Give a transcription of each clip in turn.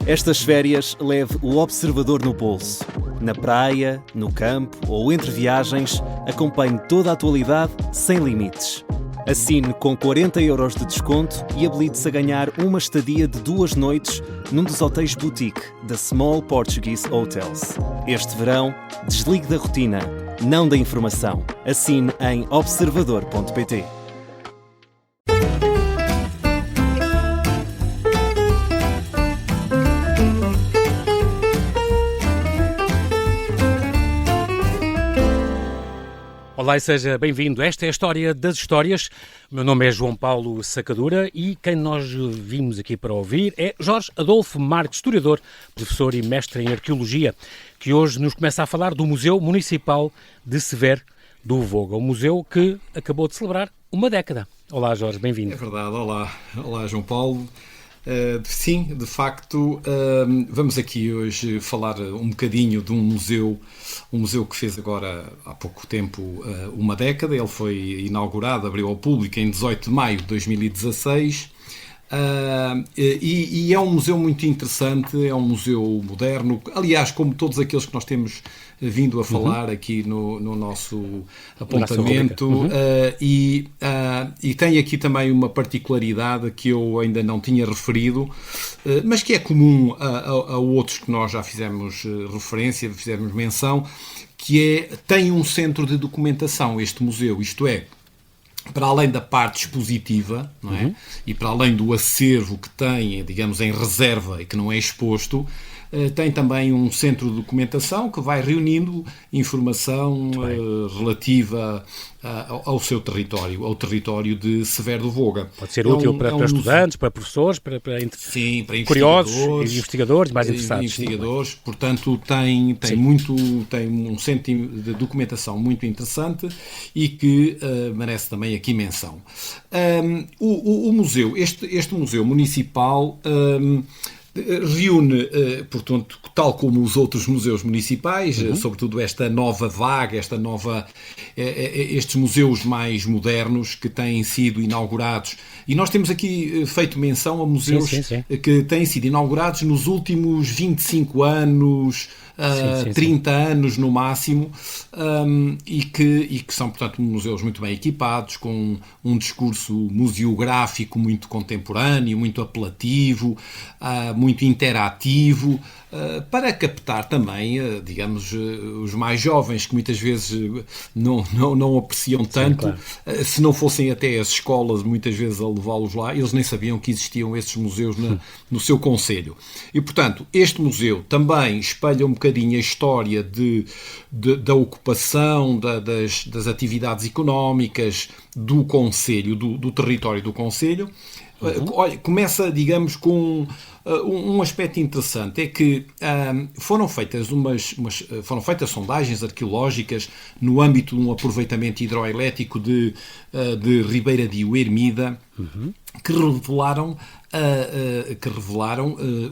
Estas férias leve o observador no bolso. Na praia, no campo ou entre viagens, acompanhe toda a atualidade sem limites. Assine com 40€ de desconto e habilite-se a ganhar uma estadia de 2 noites num dos hotéis boutique da Small Portuguese Hotels. Este verão, desligue da rotina, não da informação. Assine em observador.pt. Olá e seja bem-vindo. Esta é a História das Histórias. O meu nome é João Paulo Sacadura e quem nós vimos aqui para ouvir é Jorge Adolfo Marques, historiador, professor e mestre em Arqueologia, que hoje nos começa a falar do Museu Municipal de Severo do Voga, um museu que acabou de celebrar uma década. Olá Jorge, bem-vindo. É verdade, olá João Paulo. Sim, de facto, vamos aqui hoje falar um bocadinho de um museu que fez agora há pouco tempo uma década. Ele foi inaugurado, abriu ao público em 18 de maio de 2016 e é um museu muito interessante, é um museu moderno, aliás, como todos aqueles que nós temos vindo a falar aqui no nosso apontamento, e tem aqui também uma particularidade que eu ainda não tinha referido, mas que é comum a outros que nós já fizemos referência, fizemos menção, que tem um centro de documentação, este museu, isto é, para além da parte expositiva, não é? E para além do acervo que tem, digamos, em reserva e que não é exposto, tem também um centro de documentação que vai reunindo informação relativa ao seu território, ao território de Severo do Voga. Pode ser útil para estudantes, para professores, para curiosos, investigadores mais interessados. Investigadores, portanto, tem um centro de documentação muito interessante e que merece também aqui menção. O museu, este museu municipal, reúne, portanto, tal como os outros museus municipais, sobretudo esta nova vaga, estes museus mais modernos que têm sido inaugurados. E nós temos aqui feito menção a museus que têm sido inaugurados nos últimos 25 anos, 30 anos no máximo, e que são, portanto, museus muito bem equipados, com um discurso museográfico muito contemporâneo, muito apelativo, muito interativo, para captar também, digamos, os mais jovens, que muitas vezes não apreciam tanto. Claro. Se não fossem até as escolas, muitas vezes, a levá-los lá, eles nem sabiam que existiam esses museus no seu concelho. E, portanto, este museu também espelha um bocadinho a história da ocupação, das atividades económicas do concelho, do território do concelho. Olha, começa, digamos, com um aspecto interessante, é que foram feitas sondagens arqueológicas no âmbito de um aproveitamento hidroelétrico de Ribeira de Ermida, que revelaram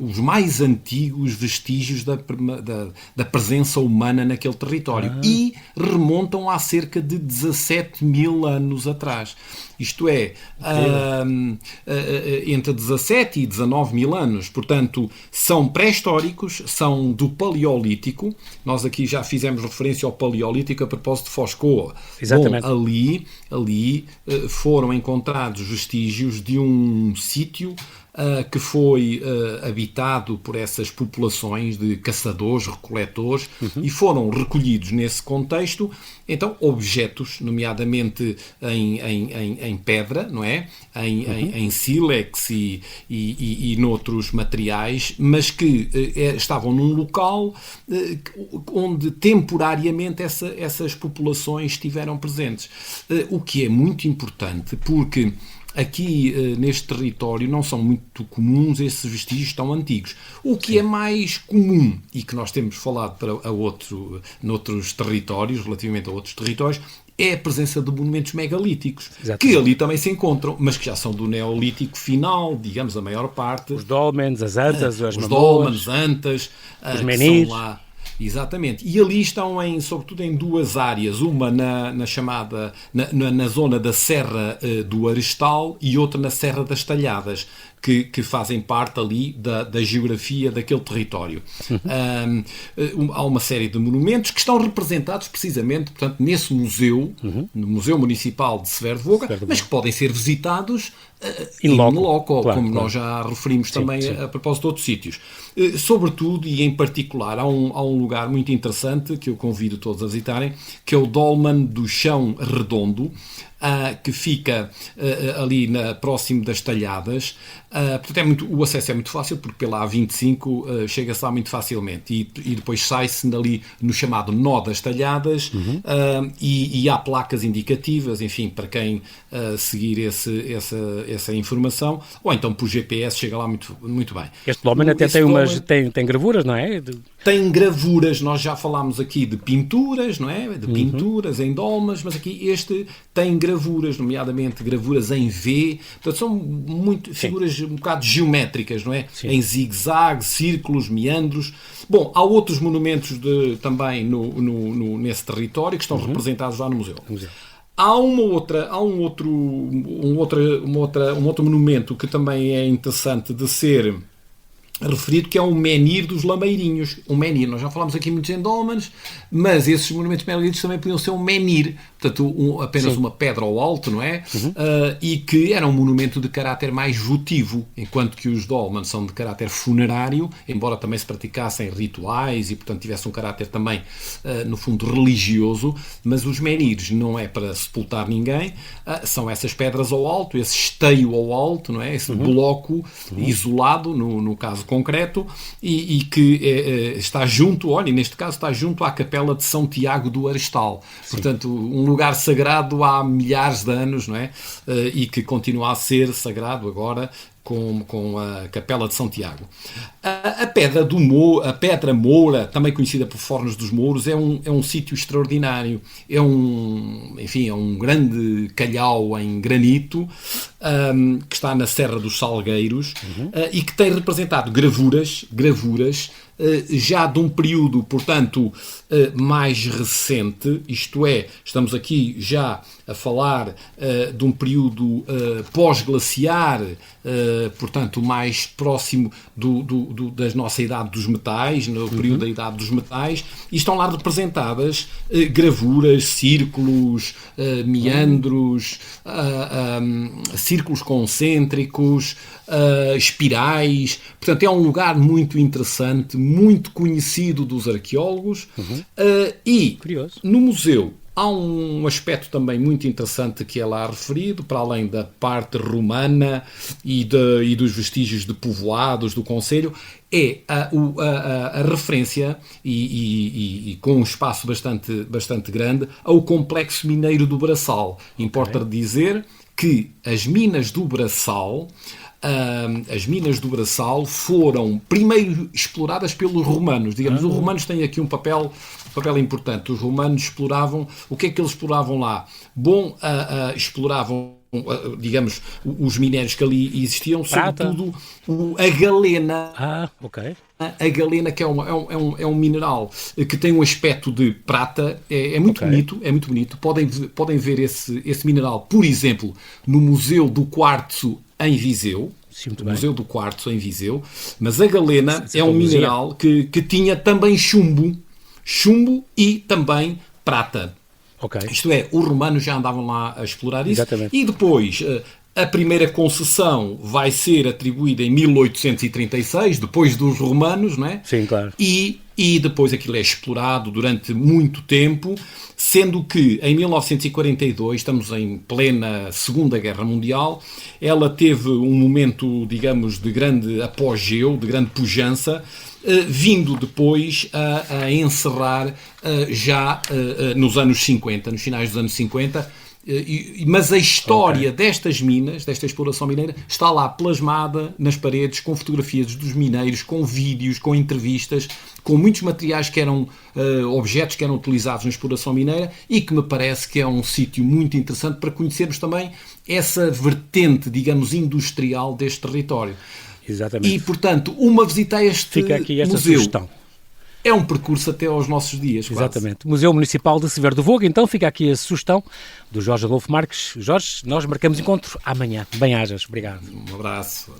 os mais antigos vestígios da presença humana naquele território e remontam a cerca de 17 mil anos atrás. Isto é, entre 17 e 19 mil anos. Portanto, são pré-históricos, são do Paleolítico. Nós aqui já fizemos referência ao Paleolítico a propósito de Foscoa. Exatamente. Bom, ali foram encontrados vestígios de um sítio que foi habitado por essas populações de caçadores, recoletores, e foram recolhidos nesse contexto, então, objetos, nomeadamente em pedra, não é? Em sílex e noutros materiais, mas que estavam num local onde temporariamente essas populações estiveram presentes. O que é muito importante, porque aqui neste território não são muito comuns esses vestígios tão antigos. O que é mais comum, e que nós temos falado noutros territórios, relativamente a outros territórios, é a presença de monumentos megalíticos, que ali também se encontram, mas que já são do Neolítico final, digamos, a maior parte. Os dólmens, as antas, as os dólmens, antas, os menires. São lá. Exatamente. E ali estão, sobretudo, em duas áreas. Uma na zona da Serra do Arestal e outra na Serra das Talhadas, que fazem parte ali da geografia daquele território. Há uma série de monumentos que estão representados precisamente, portanto, nesse museu, no Museu Municipal de Sverdruga, mas que podem ser visitados in loco, claro, como nós já referimos também a propósito de outros sítios. Sobretudo, e em particular, há um lugar muito interessante que eu convido todos a visitarem, que é o Dolmen do Chão Redondo, que fica ali próximo das Talhadas. Portanto, o acesso é muito fácil, porque pela A25 chega-se lá muito facilmente. E depois sai-se ali no chamado Nó das Talhadas, e há placas indicativas, enfim, para quem seguir essa informação, ou então por GPS chega lá muito, muito bem. Este dolmen até tem gravuras, não é? Tem gravuras, nós já falámos aqui de pinturas, não é? De pinturas em dolmas, mas aqui este tem gravuras, nomeadamente gravuras em V, portanto são figuras um bocado geométricas, não é? Sim. Em zigue-zague, círculos, meandros. Bom, há outros monumentos também nesse território que estão representados lá no museu. Há um outro monumento que também é interessante de ser referido, que é o menhir dos Lameirinhos. O menhir, nós já falámos aqui muitos em dolmens, mas esses monumentos menhires também podiam ser um menhir, portanto apenas uma pedra ao alto, não é? E que era um monumento de caráter mais votivo, enquanto que os dolmens são de caráter funerário, embora também se praticassem rituais e, portanto, tivesse um caráter também, no fundo, religioso, mas os menhires não é para sepultar ninguém, são essas pedras ao alto, esse esteio ao alto, não é? Esse bloco isolado, no caso concreto, e que está junto, olha, neste caso está junto à capela de São Tiago do Arestal. Sim. Portanto, um lugar sagrado há milhares de anos, não é? E que continua a ser sagrado agora com a Capela de São Tiago. A Pedra Moura, também conhecida por Fornos dos Mouros, é um sítio extraordinário. É um grande calhau em granito, que está na Serra dos Salgueiros, e que tem representado gravuras já de um período, portanto, mais recente, isto é, estamos aqui já a falar de um período pós-glaciar, portanto, mais próximo da nossa idade dos metais, no período da idade dos metais, e estão lá representadas gravuras, círculos, meandros, círculos concêntricos, espirais. Portanto, é um lugar muito interessante, muito conhecido dos arqueólogos, e curioso. No museu há um aspecto também muito interessante que é lá referido, para além da parte romana e dos vestígios de povoados do concelho, é a referência, e com um espaço bastante grande, ao complexo mineiro do Braçal. Importa dizer que as minas do Braçal foram primeiro exploradas pelos romanos. Digamos, os romanos têm aqui um papel importante. Os romanos exploravam... O que é que eles exploravam lá? Bom, exploravam, digamos, os minérios que ali existiam, sobretudo a galena. A galena, que é um mineral que tem um aspecto de prata, é muito bonito. Podem ver esse mineral, por exemplo, no Museu do Quartzo em Viseu. Museu do Quartzo em Viseu. Mas a galena é um mineral que tinha também chumbo e também prata. Isto é, os romanos já andavam lá a explorar isso. Exatamente. E depois... A primeira concessão vai ser atribuída em 1836, depois dos romanos, não é? Sim, claro. E depois aquilo é explorado durante muito tempo, sendo que em 1942, estamos em plena Segunda Guerra Mundial, ela teve um momento, digamos, de grande apogeu, de grande pujança, vindo depois a encerrar já nos anos 50, nos finais dos anos 50, mas a história destas minas, desta exploração mineira, está lá plasmada nas paredes, com fotografias dos mineiros, com vídeos, com entrevistas, com muitos materiais que eram objetos que eram utilizados na exploração mineira, e que me parece que é um sítio muito interessante para conhecermos também essa vertente, digamos, industrial deste território. Exatamente. E, portanto, uma visita a este Fica aqui esta museu. Sugestão. É um percurso até aos nossos dias. Exatamente. Quase. Museu Municipal de Sverdruga. Então fica aqui a sugestão do Jorge Adolfo Marques. Jorge, nós marcamos encontro amanhã. Bem-ajas. Obrigado. Um abraço.